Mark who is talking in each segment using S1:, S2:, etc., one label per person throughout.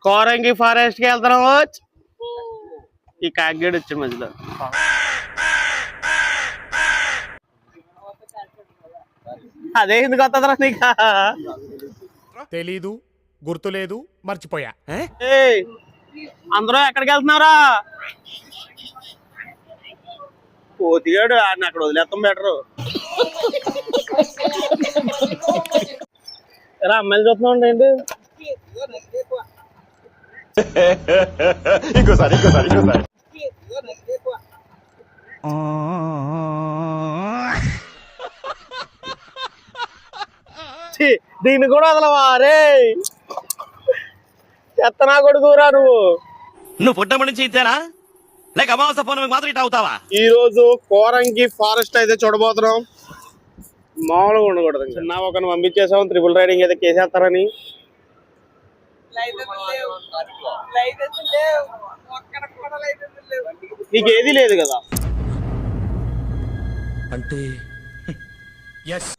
S1: Korangi forest కి వెళ్తున్నాము. ఈ కాకిగడ వచ్చే మధ్యలో అదే ఎందుకు వస్తుందిరా నీకు?
S2: తెలీదు, గుర్తులేదు, మర్చిపోయా.
S1: అందరూ ఎక్కడికి వెళ్తున్నారా? పోతిగాడు ఆయన అక్కడ వదిలేస్తాం బెటరు. ఎలా అమ్మాయిలు చూస్తున్నాం ఏంటి?
S3: ఇంకోసారి
S1: దీన్ని కూడా వదలవా రే? ఎత్తనా కొడుకురా నువ్వు
S4: పుట్టమని చేతేనా లేక అమావాస పౌర్ణమికి మాత్రం ఇట్ అవుతావా?
S1: ఈ రోజు కోరంగి ఫారెస్ట్ అయితే చూడబోతున్నాం. మామూలుగా ఉండకూడదు. చిన్న ఒకరిని పంపించేసాం ట్రిపుల్ రైడింగ్ అయితే కేసేస్తారని. నీకు ఏది లేదు కదా
S4: అంటే
S2: ఎస్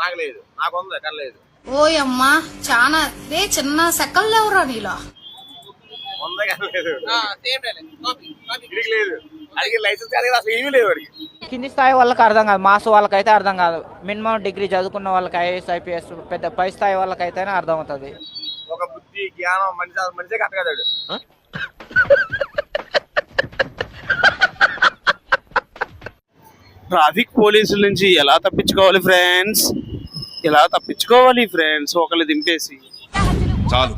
S3: నాకు లేదు, నాకు ఉంది, ఎక్కడ లేదు.
S5: ఓయమ్మా చాలా చిన్న సెకల్ లేవురా నీలో.
S6: కింది స్థాయి వాళ్ళకి అర్థం కాదు, మాస్ వాళ్ళకైతే అర్థం కాదు. మినిమం డిగ్రీ చదువుకున్న వాళ్ళకి ఐఏఎస్ ఐపీఎస్ పెద్ద పై స్థాయి వాళ్ళకైతేనే అర్థం అవుతుంది.
S3: ఒక బుద్ధి జ్ఞానం మనిషే కట్టగలడు.
S1: ట్రాఫిక్ పోలీసుల నుంచి ఎలా తప్పించుకోవాలి ఫ్రెండ్స్? ఒకళ్ళు దింపేసి
S7: చాలు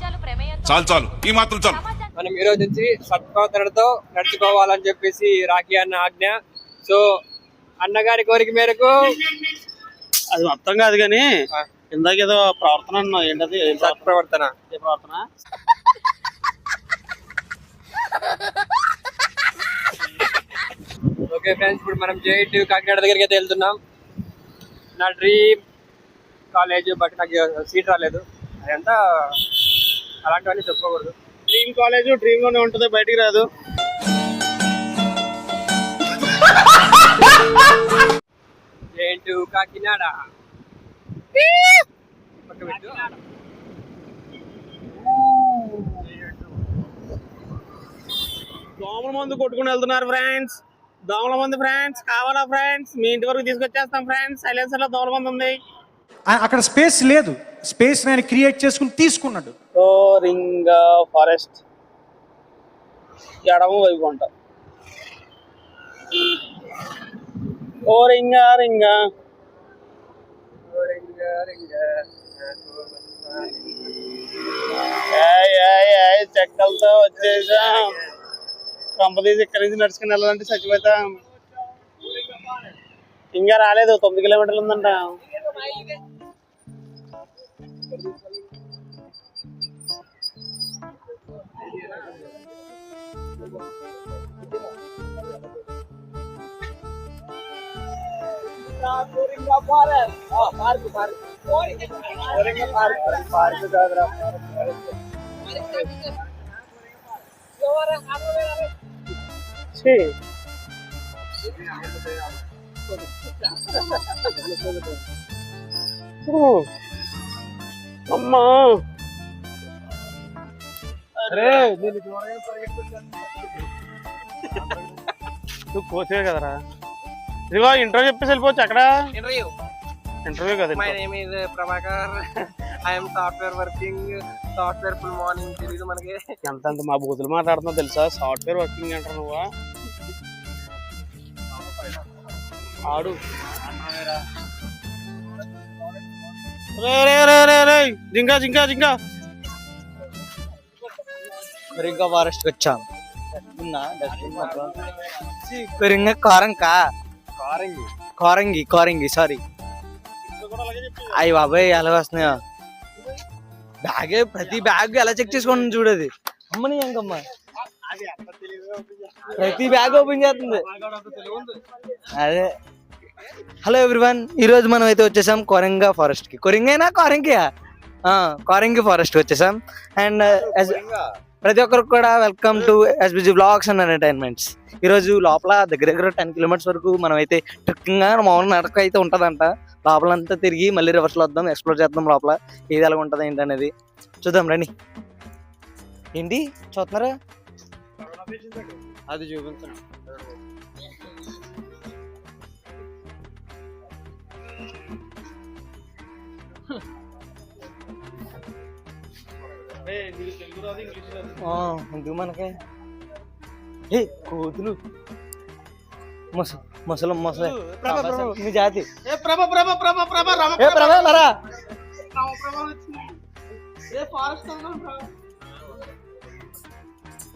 S7: ఈ మాత్రం చాలు.
S8: మనం ఈ రోజు నుంచి సత్ప్రవర్తనతో నడుచుకోవాలని చెప్పేసి రాఖీ అన్న ఆజ్ఞ. సో అన్నగారి కోరిక మేరకు
S1: అది మొత్తం కాదు కానీ ఇందాక ఏదో ప్రవర్తన అన్నావు, ఏంటది?
S8: సత్ప్రవర్తన. ఓకే ఫ్రెండ్స్, ఇప్పుడు మనం జేఐటి కాకినాడ దగ్గరికి అయితే వెళ్తున్నాం. నా డ్రీమ్ కాలేజ్, బట్ నాకు సీట్ రాలేదు. అదంతా అలాంటివన్నీ చెప్పుకోకూడదు.
S1: డ్రీమ్ కాలేజ్ డ్రీమ్ లోనే ఉంటుంది, బయటికి రాదు.
S8: జేఐటి కాకినాడ.
S1: దోమల మందు కొట్టుకుని వెళ్తున్నారు ఫ్రెండ్స్. దోమల మంది ఫ్రెండ్స్ కావాలా ఫ్రెండ్స్? మీ ఇంటి వరకు తీసుకొచ్చేస్తాం ఫ్రెండ్స్. సైలెన్సర్ లో దోమల మంది ఉంది.
S9: అక్కడ స్పేస్ లేదు, స్పేస్ నేను క్రియేట్ చేసుకుని తీసుకున్నాడు.
S1: కోరంగి ఫారెస్ట్ ఎడమ వైపు అంట. రింగా చెక్కలతో వచ్చేసాం. కంపదీసి ఇక్కడి నుంచి నడుచుకుని వెళ్ళాలంటే చచ్చిపోతాం. ఇంకా రాలేదు, 9 కిలోమీటర్లు ఉందంట. అమ్మా నువ్వు కోసే కదరా. ఇదిగో ఇంటర్వ్యూ చెప్పేసి వెళ్ళిపోవచ్చు. అక్కడ ఇంటర్వ్యూ కదా.
S8: My name is Prabhakar. I'm software working. Software full morning తెలియదు మనకి.
S1: ఎంత మా బూతులు మాట్లాడుతున్నావు తెలుసా? సాఫ్ట్వేర్ వర్కింగ్ అంటారు నువ్వా? ఆడు జింకా జింకా జింకా
S6: కొరింగ ఫారెస్ట్ వచ్చాం. కొరింగ కోరంగి సారీ. అయ్యి బాబాయ్ ఎలా వస్తున్నాయో బ్యాగ్, ప్రతి బ్యాగ్ ఎలా చెక్ చేసుకోండి చూడది. అమ్మని ఇంకమ్మా ప్రతి బ్యాగ్ ఓపెన్ చేస్తుంది. అదే. హలో ఎవ్రీవన్, ఈ రోజు మనం అయితే వచ్చేసాం కోరంగి ఫారెస్ట్ కి. కోరంగి ఫారెస్ట్ వచ్చేసాం. అండ్ ప్రతి ఒక్కరికి కూడా welcome to SBG blogs and entertainments. ఈరోజు లోపల దగ్గర 10 కిలోమీటర్స్ వరకు మనం అయితే ట్రెక్కింగ్ మామూలు నడక అయితే ఉంటుందంట. లోపలంతా తిరిగి మళ్ళీ రివర్స్లో వద్దాం, ఎక్స్ప్లోర్ చేద్దాం లోపల ఏది ఎలా ఉంటుంది ఏంటి అనేది చూద్దాం రండి. ఏంటి చూస్తున్నారా?
S1: అది చూపించండి.
S6: ఎందుకు మనకి ఏ కోతులు ముసలం ముసలి మీ జాతి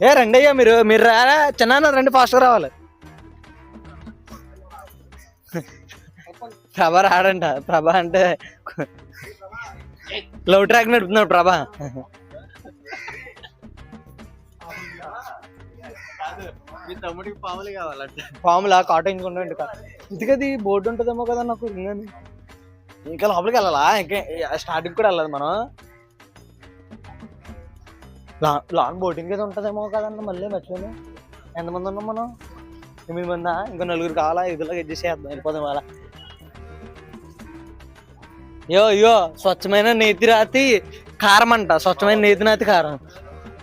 S6: ఏ రండి అయ్యా, మీరు రారా చిన్న రండి, ఫాస్ట్గా రావాలి. ప్రభా రాడంట. ప్రభా అంటే లవ్ ట్రాక్ నడుపుతున్నాడు ప్రభా.
S1: మీ తమ్ముడికి పాములు కావాలంటే
S6: పాములా కాటేయించుకుంటా ఇంటికది బోర్డు ఉంటుందేమో కదా నాకు ఇంకా లోపలికి వెళ్ళాలా? ఇంకా స్టార్టింగ్ కూడా వెళ్ళదు మనం. లాంగ్ బోటింగ్ అయితే ఉంటుందేమో కదన్న. మళ్ళీ మర్చిపోయాను. ఎంతమంది ఉన్నాం మనం? 8 మందా? ఇంకా 4 కావాలా? 5 అడ్జస్ట్ చేద్దాం, వెళ్ళిపోదాం అలా. అయ్యో స్వచ్ఛమైన నేతి రాతి కారం అంట. స్వచ్ఛమైన నేతి నాతి కారం.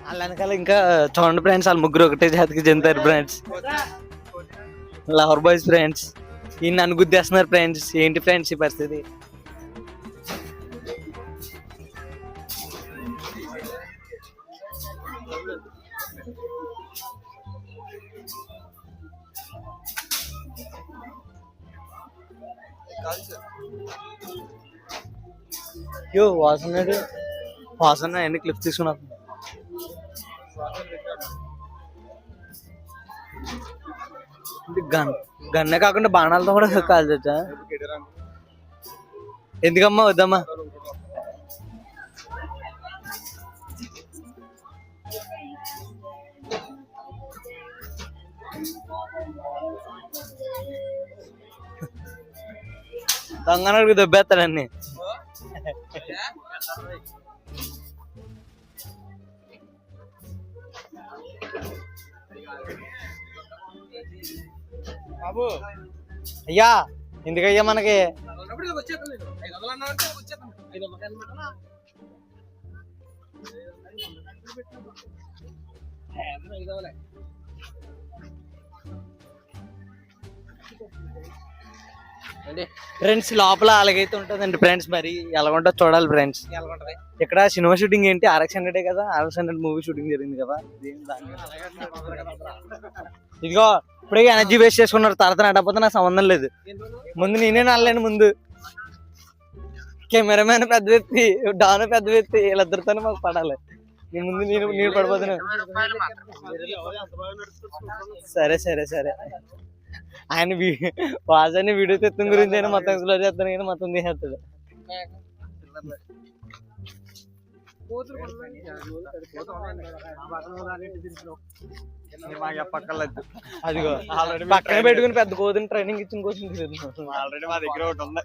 S6: వాళ్ళ వెనకాల ఇంకా చూడండి ఫ్రెండ్స్, వాళ్ళ ముగ్గురు ఒకటే జాతికి చెందుతారు ఫ్రెండ్స్. Lover boys friends. ఈయన నన్ను గుద్దేస్తున్నారు ఫ్రెండ్స్. ఏంటి ఫ్రెండ్స్ ఈ పరిస్థితి? వాసన ఎన్ని క్లిప్స్ తీసుకున్నా. గన్నే కాకుండా బాణాలతో కూడా కాల్చొచ్చా? ఎందుకమ్మా వద్దమ్మా. దొంగనడికి దొబ్బేస్తాడన్ని. అయ్యా ఎందుకయ్యా మనకి ఫ్రెండ్స్ లోపల అలాగైతే ఉంటుందండి ఫ్రెండ్స్. మరి ఎలా ఉంటుందో చూడాలి ఫ్రెండ్స్. ఇక్కడ సినిమా షూటింగ్ ఏంటి? RX100 కదా, RX100 మూవీ షూటింగ్ జరిగింది కదా. ఇదిగో ఇప్పుడే ఎనర్జీ వేస్ట్ చేసుకున్నారు. తర్వాత నడకపోతే నాకు సంబంధం లేదు. ముందు నేనే నడలేను. ముందు కెమెరామెన్ పెద్ద వ్యక్తి, డాను పెద్ద వ్యక్తి, వీళ్ళిద్దరితోనే మాకు పడాలి. ముందు నేను పడిపోతున్నా. సరే సరే సరే. ఆయన వాజాన్ని వీడియో తెత్తం గురించి అయినా మొత్తం ఎక్స్ప్లోర్ చేస్తాను కానీ మొత్తం తీసేస్తాడు. అదిగో పక్కనే పెట్టుకుని పెద్ద కోతిని ట్రైనింగ్ ఇచ్చిన కోసం
S1: ఆల్రెడీ మా దగ్గర ఒకటి ఉంది.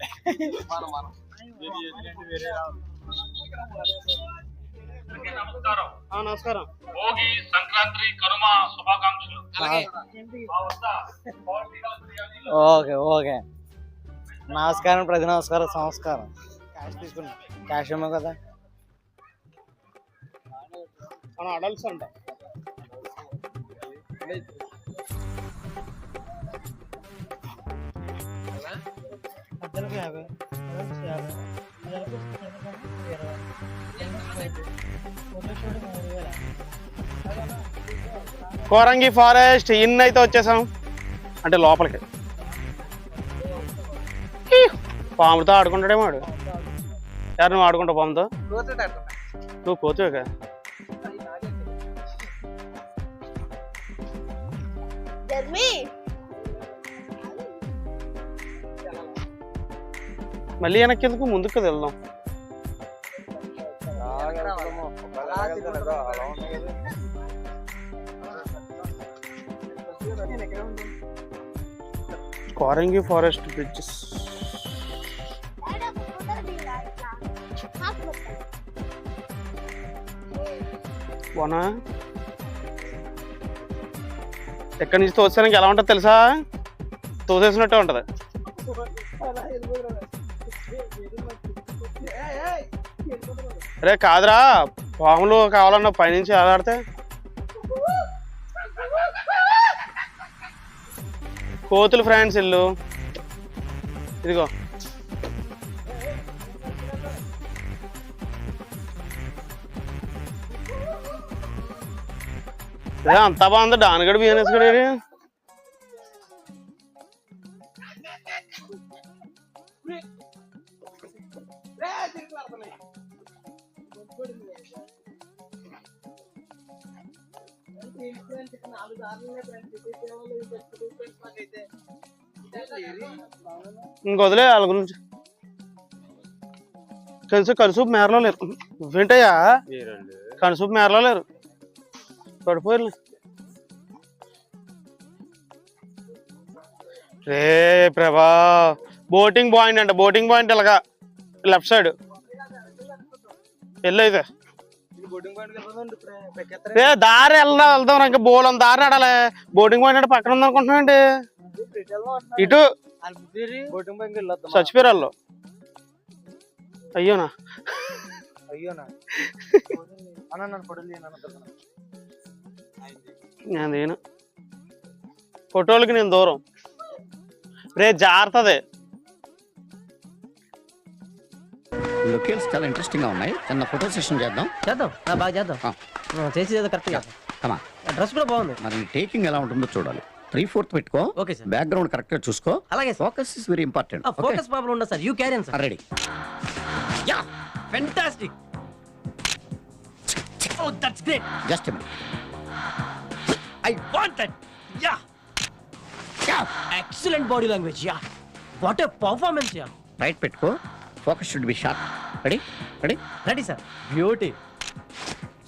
S1: నమస్కారం.
S7: భోగి, సంక్రాంతి, కనుమ శుభాకాంక్షలు.
S6: Okay okay. నమస్కారం ప్రతి నమస్కారం సంస్కారం. క్యాష్ తీసుకున్నా. క్యాష్ ఏమో కదా
S1: మన అడల్ట్స్ అంట. కోరంగి ఫారెస్ట్ ఇన్ అయితే వచ్చేసాం. అంటే లోపలికి పాముతో ఆడుకుంటాడేమో వాడు. సార్ నువ్వు ఆడుకుంటావు పాముతో? నువ్వు కోతువే కదా. మళ్ళీ వెనక్కి ఎందుకు, ముందుకు కదా వెళ్దాం. Coringa forest bridges. వన ఎక్కడి నుంచి తోసానికి ఎలా ఉంటుంది తెలుసా? తోసేసినట్టే ఉంటుంది. అరే కాదురా, పాములు కావాలన్నా పైనుంచి ఆడాడితే. కోతులు ఫ్రెండ్స్ ఇల్లు ఇదిగో. అంతా బాగుంది. డానగడు బిజినెస్ కూడా ఇంకొదిలే వాళ్ళ గురించి. కనుసూపు మేరలో లేరు. నువ్వేంటయ్యా కనుసూపు మేరలో లేరు, పడిపోయారు. రే ప్రభా, బోటింగ్ పాయింట్ అంట. బోటింగ్ పాయింట్ ఇలాగా లెఫ్ట్ సైడ్ వెళ్ళైతే దారి వెళ్దాం. ఇంకా బోలం దారి ఆడాలి. బోటింగ్ పాయింట్ అంటే పక్కన ఉంది అనుకుంటున్నాండి. ఇటు చచ్చిపోయారు. అయ్యోనా నేను ఫోటోలకి నేను దూరం. రే జాగ్రత్తది.
S4: లొకేషన్స్ చాలా ఇంట్రెస్టింగ్ గా ఉన్నాయి. చిన్న ఫోటో సెషన్ చేద్దాం.
S6: బాగా చేద్దాం. చేసి కరెక్ట్ గా. డ్రెస్ కూడా బాగుంది.
S4: మరి టేకింగ్ ఎలా ఉంటుందో చూడాలి. 3/4 పెట్టుకో.
S6: Okay sir.
S4: బ్యాక్గ్రౌండ్ కరెక్ట్ గా చూసుకో.
S6: అలాగే.
S4: Focus is very important.
S6: Focus problem ఉండదు sir. You carry on sir.
S4: Ready.
S6: Ya fantastic. Oh that's great.
S4: Just a minute.
S6: I want that. Ya excellent body language. Ya what a performance. Ya
S4: right పెట్టుకో. Focus should be sharp. Ready ready
S6: ready sir. Beauty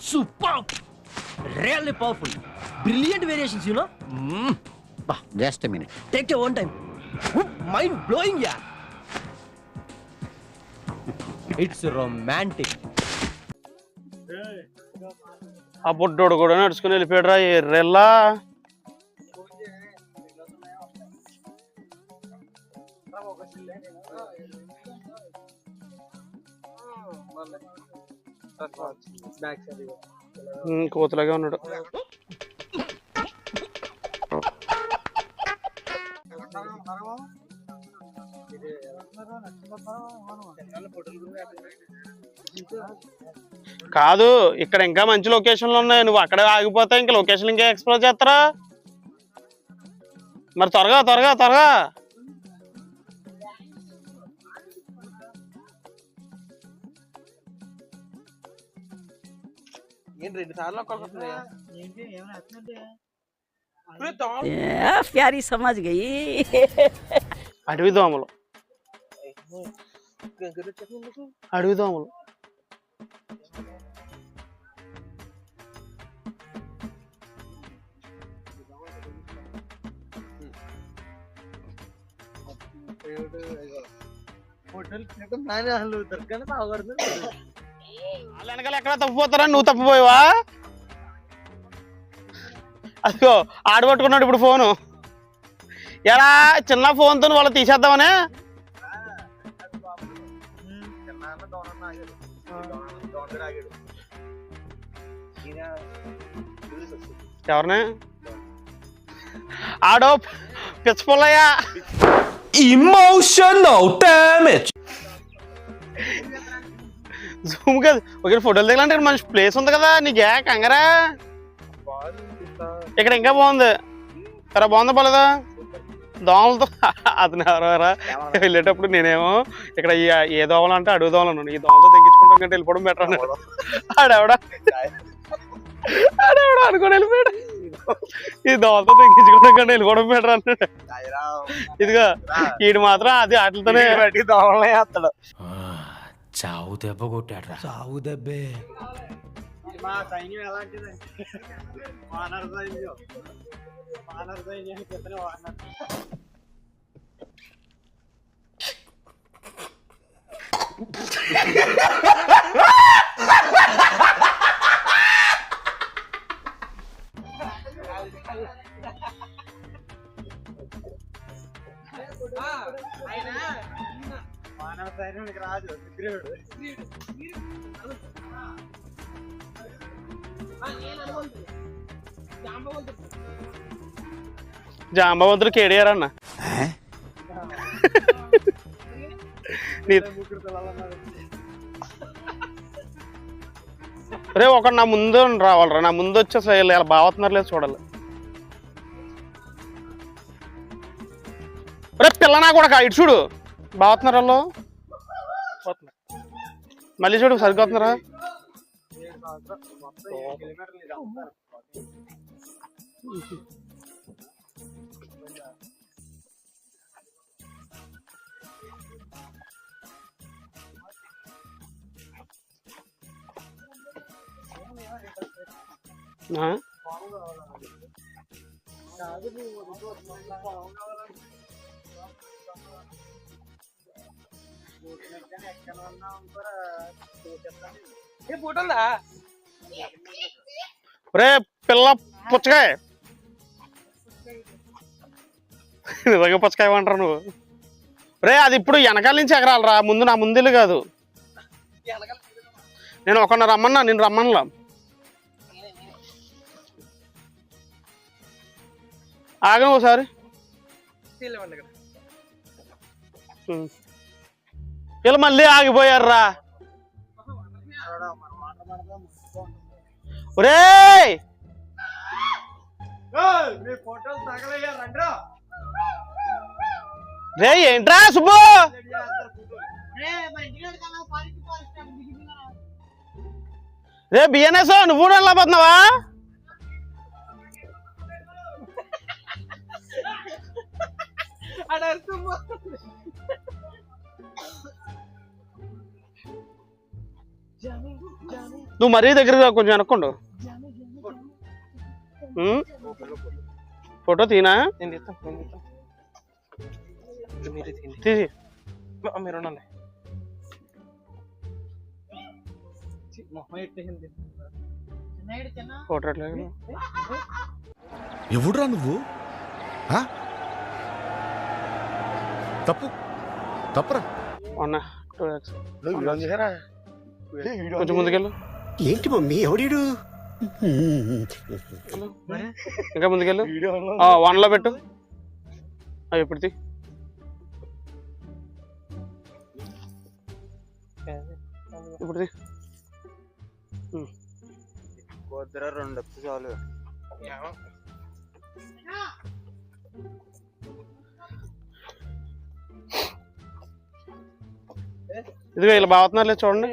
S6: super really powerful brilliant variations you know.
S4: Just a minute.
S6: Take your own time. Mind blowing. Ya it's romantic.
S1: ఆ బొడ్డోడు కూడా నడుచుకుని వెళ్ళిపోయాడురా ఎర్రెల్లా. కోతులాగే ఉన్నాడు. కాదు, ఇక్కడ ఇంకా మంచి లొకేషన్లు ఉన్నాయి. నువ్వు అక్కడే ఆగిపోతే ఇంకా లొకేషన్ ఇంకా ఎక్స్ప్లోర్ చేస్తారా? మరి త్వరగా త్వరగా త్వరగా.
S10: प्यारी समझ गई.
S1: అడవి దోమలు. అడవి దోమలు. వెనకాల ఎక్కడ తప్పిపోతారా? నువ్వు తప్పిపోయావా? అదిగో ఆడబట్టుకున్నాడు ఇప్పుడు ఫోను. ఎలా చిన్న ఫోన్తో వాళ్ళు తీసేద్దామనే. ఎవరిని ఆడో పిచ్చపోలయ్యా.
S11: Emotional damage.
S1: జూమ్ కాదు, ఒక ఫోటోలు దిగాలంటే మంచి ప్లేస్ ఉంది కదా నీకే కంగరా. ఇక్కడ ఇంకా బాగుంది. సరే బాగుందా బాలేదా? దోమలతో అతను ఎవరెవరా వెళ్ళేటప్పుడు నేనేమో ఇక్కడ ఏ దోమలు అంటే అడుగు దోమలు అన్నాను. ఈ దోమలతో తెగించుకుంటాం కంటే వెళ్ళిపోవడం బెటర్ అన్నాడు. ఆడెవడా అనుకోని వెళ్ళిపోయాడు. ఈ దోమలతో తెగించుకుంటాం కంటే వెళ్ళిపోవడం బెటర్ అన్నాడు. ఇదిగో ఈడు మాత్రం అది వాటితోనే దోమలనే వేస్తాడు.
S11: చావు దెబ్బ కొట్టాడు.
S6: చావు దెబ్బే.
S3: మా సైన్యం ఎలాంటిదంటే వానర సైన్యం. వానర సైన్యానికి ఇతనే వానర. వానర సైన్యానికి రాజు సుగ్రీవుడు.
S1: జాంబవంతుడు కేడిఆర్ అన్న. రే ఒకడు నా ముందు రావాలరా, నా ముందు వచ్చేసి ఇలా బాగుతున్నారు లేదు చూడాలి. రే పిల్లనా కూడా ఇటు చూడు బాగుతున్నారు వాళ్ళు. మళ్ళీ చూడు సరిగ్గా వస్తున్నారా? రే పిల్ల పుచ్చకాయ, నిజంగా పుచ్చకాయ అంటారు నువ్వు. రే అది ఇప్పుడు వెనకాల నుంచి ఎగరాలరా, ముందు నా ముందు కాదు. నేను ఒకరిని రమ్మన్నా, నేను రమ్మన్లా. ఆగం ఒకసారి. వీళ్ళు మళ్ళీ ఆగిపోయారా. ఒరే రే ఏంట్రా సుబ్బు, రే బిఎన్ఎస్ నువ్వు కూడా వెళ్ళబోతున్నావా? నువ్వు మరీ దగ్గరగా కొంచెం అనుకోండు. ఫోటో తీనా? తీసి మీరు ఫోటో
S2: ఎవడురా నువ్వు? తప్పు తప్పురా.
S1: కొంచెం ముందుకెళ్ళు.
S2: ఏంటి మమ్మీ ఎవడీడు?
S1: ఇంకా ముందుకెళ్ళు. 1లో పెట్టు. ఎప్పుడు తీ ఇప్పుడు తీ.
S3: వద్దురా 2 చాలు.
S1: ఇదిగో ఇలా బాగుతున్నారు చూడండి.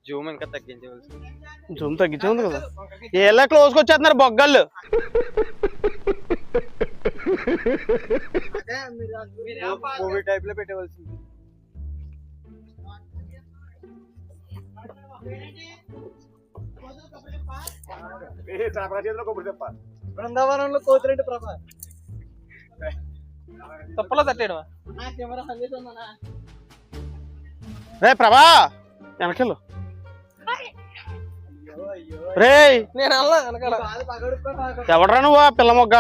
S3: జూమ్ ఇంకా తగ్గించవలసి.
S1: జూమ్ తగ్గించే ఉంది కదా. ఎలా క్లోజ్కి వచ్చేస్తున్నారు బొగ్గళ్ళు.
S3: మూవీ టైప్ లో పెట్టవలసింది. బృందావనంలో కోతులంటే ప్రభా తప్పలో తట్టాడు.
S1: రే ప్రభా వెనకెళ్ళు. రే
S3: నేను
S1: ఎవడరా నువ్వు? పిల్ల మొగ్గ.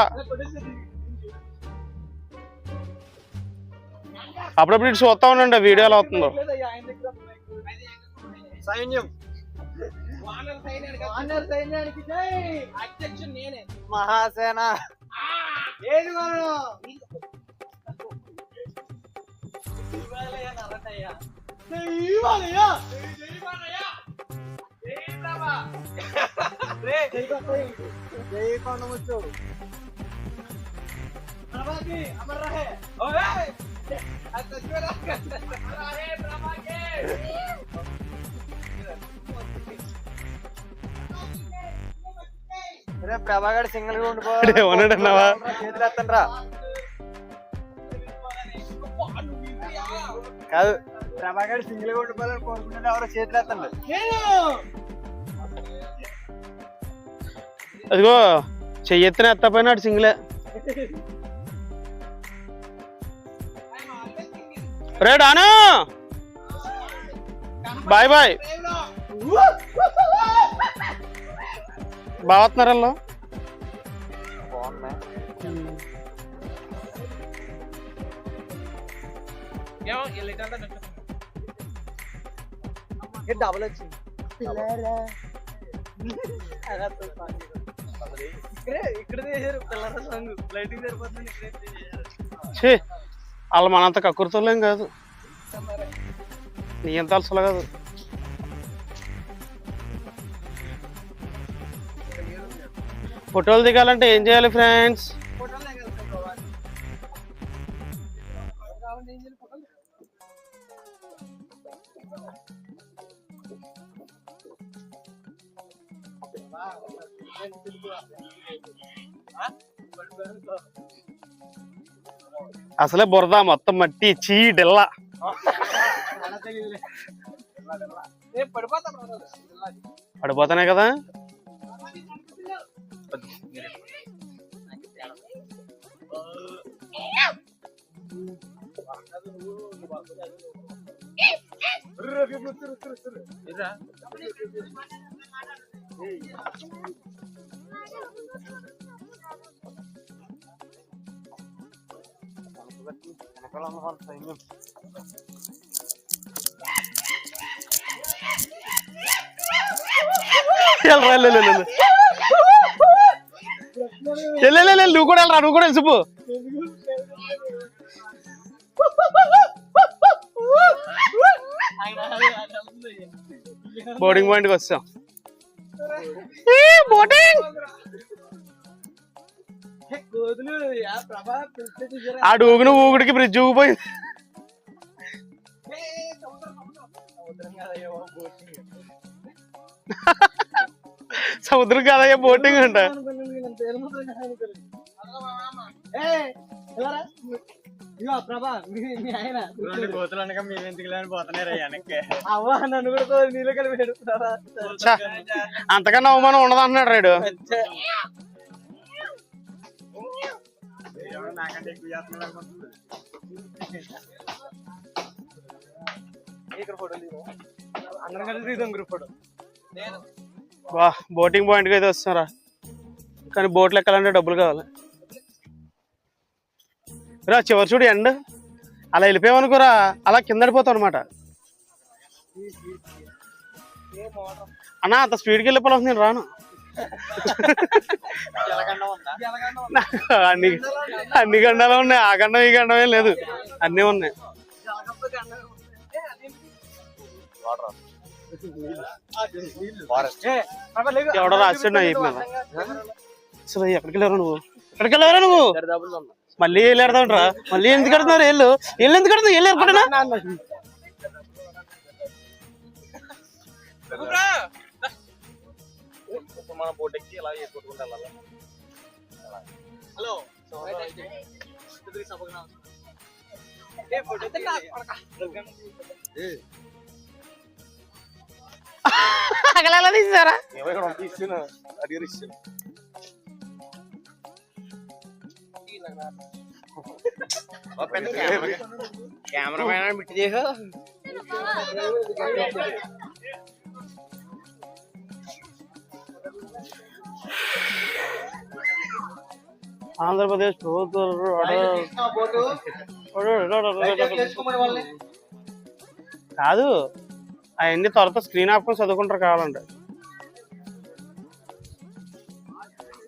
S1: అప్పుడప్పుడు ఇటు చూస్తా ఉండండి వీడియో ఎలా అవుతుందో.
S3: సైన్యం మహాసేన ఏది ప్రభాగాడు సింగిల్ గా
S1: ఉండిపోవాలన్నావా?
S3: చేతులు రా కాదు, ప్రభాగాడు సింగిల్ గా ఉండిపోవాలని కోరుకుంటే ఎవరో చేతులు ఎత్తండి.
S1: అదిగో చెయ్యెత్తిన ఎత్తపోయినాడు సింగిలే. రే డాను బాయ్ బాయ్. బాగుతున్నారల్లో.
S3: బాగున్నాయి.
S6: డబుల్ వచ్చింది ఇక్కడ చేశారు పిల్లల సాంగ్ లైటింగ్ సరిపోతుంది.
S1: ఛీ వాళ్ళు మనంత కక్కుర్తోలేం కాదు, నీ ఎంత అలసలు కాదు. ఫోటోలు దిగాలంటే ఏం చేయాలి ఫ్రెండ్స్? అసలే బురద మొత్తం మట్టి చీడెల్లా పడిపోతానే కదా. నువ్వు కూడా వెళ్ళరా, నువ్వు కూడా వెళ్ళి సుబ్బు. బోర్డింగ్ పాయింట్కి వచ్చాం. బోటింగ్ ఆ ఊగిన ఊగుడికి బ్రిడ్జ్ ఊగిపోయింది. సముద్రం కాదయ్యా బోటింగ్ అంట.
S3: కోతులు అనగా మీరు ఎందుకు పోతున్నారా వెనక్కి?
S6: నన్ను కూడా నీళ్ళు కలిపి
S1: అంతకన్నా అవమానం ఉండదు అంటున్నాడు రైడు.
S3: నాకంటే ఎక్కువ చేస్తున్నారు అనుకుంటున్నారు. అందరం కలిసి తీద్దాం గ్రూప్ ఫోటో.
S1: వా బోటింగ్ పాయింట్కి అయితే వస్తున్నారా, కానీ బోట్లు ఎక్కాలంటే డబ్బులు కావాలి. రా చివరి చూడు ఎండ్, అలా వెళ్ళిపోయామనుకోరా అలా కింద పడిపోతావు అనమాట. అన్నా అంత స్పీడ్కి వెళ్ళిపోవాలి, నేను రాను. అన్ని గండాలు ఉన్నాయి, ఆ గండం ఈ గండం ఏం లేదు, అన్నీ ఉన్నాయి. ఎవడో రాశాడు అయిపు మీద. అసలు ఎక్కడికి వెళ్ళారా నువ్వు, ఎక్కడికి వెళ్ళారా నువ్వు? మళ్ళీ వెళ్ళి ఎడతాంట్రా, మళ్ళీ ఎందుకు కడుతున్నారు? వెళ్ళు వెళ్ళు, ఎందుకు కడుతున్నారు? వెళ్ళి ఎరుకుంటున్నా.
S3: మన బోట్ ఎక్కి ఇలా కొట్టుకుంటూ వెళ్ళాలి. హలో
S1: అలా తీసారా?
S3: కెమెరామెన్ బిట్టి చేసా.
S1: ఆంధ్రప్రదేశ్ ప్రభుత్వం కాదు, అవన్నీ త్వరతో స్క్రీన్ ఆపుకొని చదువుకుంటారు కావాలంటే.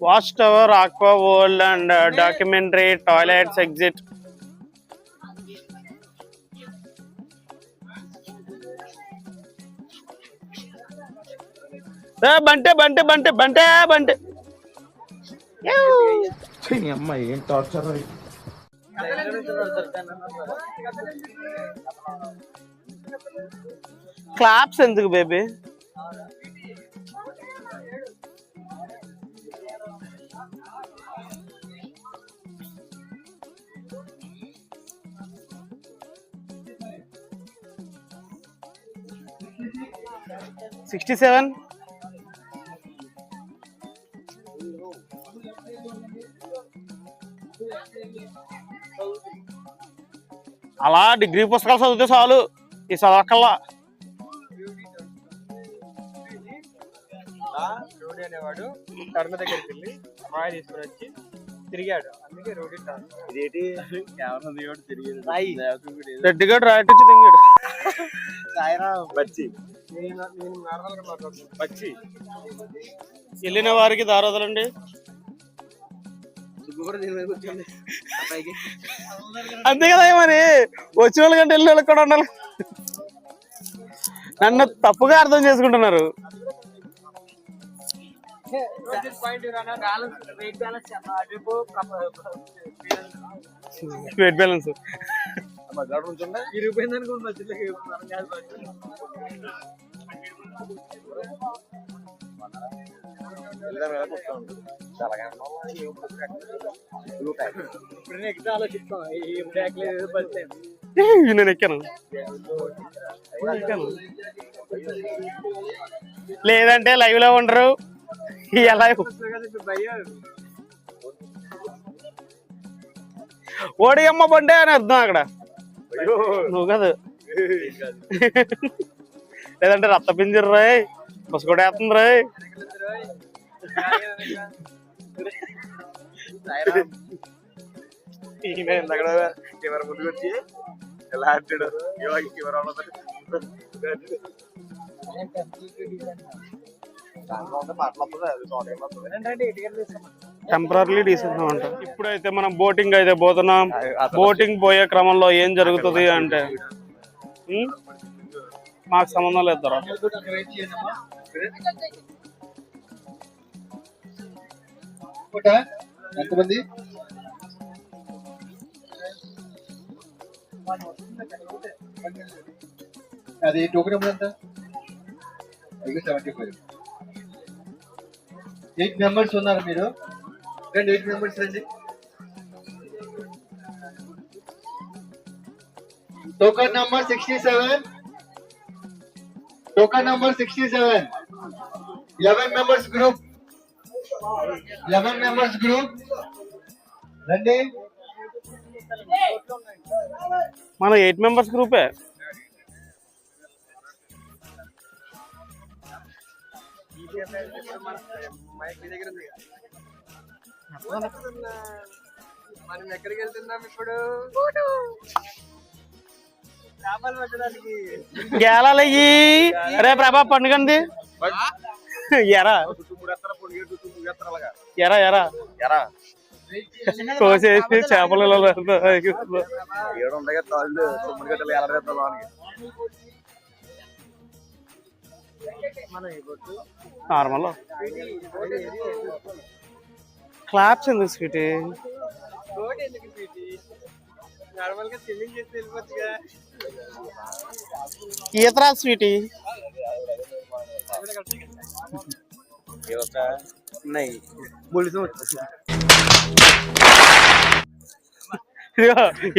S1: Watch tower, aqua world and documentary, toilets, exit. బంటే బంటే బంటే బంటే బంటే
S2: అమ్మాయి ఏం టార్చర్.
S1: క్లాప్స్ ఎందుకు బేబీ? $67. అలా డిగ్రీ పుస్తకాలు చదివితే చాలు, ఈ చదవకల్లా.
S3: అనేవాడు కర్మ దగ్గరికి వెళ్ళి అమ్మాయి తీసుకుని వచ్చి
S8: తిరిగాడు అందుకే రోడ్
S3: ఇదేంటి కెమెరా దిగాడు తిరిగి
S1: రెడ్డి గడు రాయిట్ వచ్చి తింగాడు.
S3: సాయిరా బచ్చి
S8: నేను నార్మల్ గా మాట్లాడుతున్నాను.
S3: బచ్చి
S1: వెళ్ళిన వారికి దారోదలండి. అంతే కదా మరి, వచ్చిన వాళ్ళ కంటే వెళ్ళిన వాళ్ళకి కూడా ఉండాలి. నన్ను తప్పుగా అర్థం చేసుకుంటున్నారు. వెయిట్ బ్యాలెన్స్ నేను ఎక్కాను. లేదంటే లైవ్ లో ఉండరు. ఓడి అమ్మ బండే అని అర్థం అక్కడ. నువ్వు కాదు, లేదంటే రక్త పింజరు రాయ్ ముసుగుడు వేస్తుంది రాయ్.
S3: కెమెరా ముందుకు వచ్చి ఎలా అంటాడు కెమెరా
S1: టెంపరీ డీసెంట్ అంట. ఇప్పుడైతే మనం బోటింగ్ అయితే పోతున్నాం. బోటింగ్ పోయే క్రమంలో ఏం జరుగుతుంది అంటే మాకు సంబంధం లేదు.
S3: ఎంతమంది అది టోకెన్ నెంబర్ ఎంత? 75. 8 మెంబర్స్ ఉన్నారు మీరు. రండి 8 మెంబర్స్ రండి. Token number 67. Token number 67. 11 members group. 11 members group రండి.
S1: మన 8 మెంబర్స్ గ్రూపే.
S8: మనం ఎక్కడికి వెళ్తున్నాం ఇప్పుడు? చేపలు పట్టడానికి.
S1: గేలాలయ్యి రే ప్రభా పండుగంది ఎరా ఎరా ఎరా
S3: ఎరా
S1: కోసేసి చేపలు
S3: ఉండగా తాళ్ళు 9 గంటలు ఎలాడేస్తాం లోనికి.
S1: నార్మల్ క్లాప్స్ ఎందుకు స్వీటీ?
S8: నార్మల్ గా స్విమ్మింగ్ చేసి వెళ్ళిపోవచ్చుగా.
S1: ఈతరా స్వీటీ?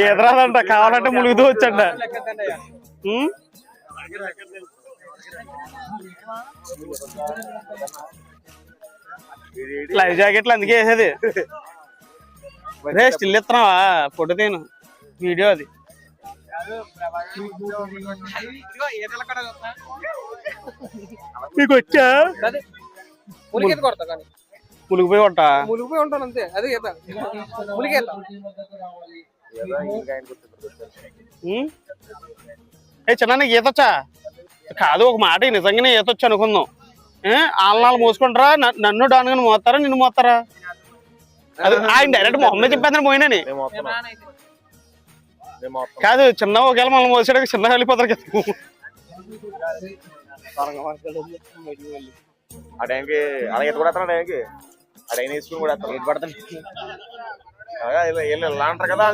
S1: ఈతరాదంట, కావాలంటే ములుగుతూ వచ్చంట. లైవ్ జాకెట్లు అందుకే వేసేది. రే స్టిల్ ఇస్తున్నావా? ఫోటో తీను, వీడియో అది. నీకు వచ్చా? ములిగిపోయి కొట్టా?
S8: ములిగిపోయి ఉంటాను అంతే. అదే ములిగేత.
S1: ఏ చిన్న నీకు ఈతొచ్చా? కాదు ఒక మాట, నిజంగానే ఈతొచ్చు అనుకుందాం. ఆలనాలు మోసుకుంటారా? నన్ను డాన్గా మోస్తారా, నిన్ను మోస్తారా? అది ఆయన డైరెక్ట్ మొహమ్మద్ చెప్పేందని పోయినని కాదు. చిన్న ఒకవేళ మనం మోసేటప్పుడు చిన్న వెళ్ళిపోతారు కదా.
S3: ఆ టైంకి అలా ఎట్టు కూడా వస్తాను. టైంకి ఆ టైం వేసుకుని కూడా వస్తాను. ఎటు పడతాను ఇలా అంటారు కదా.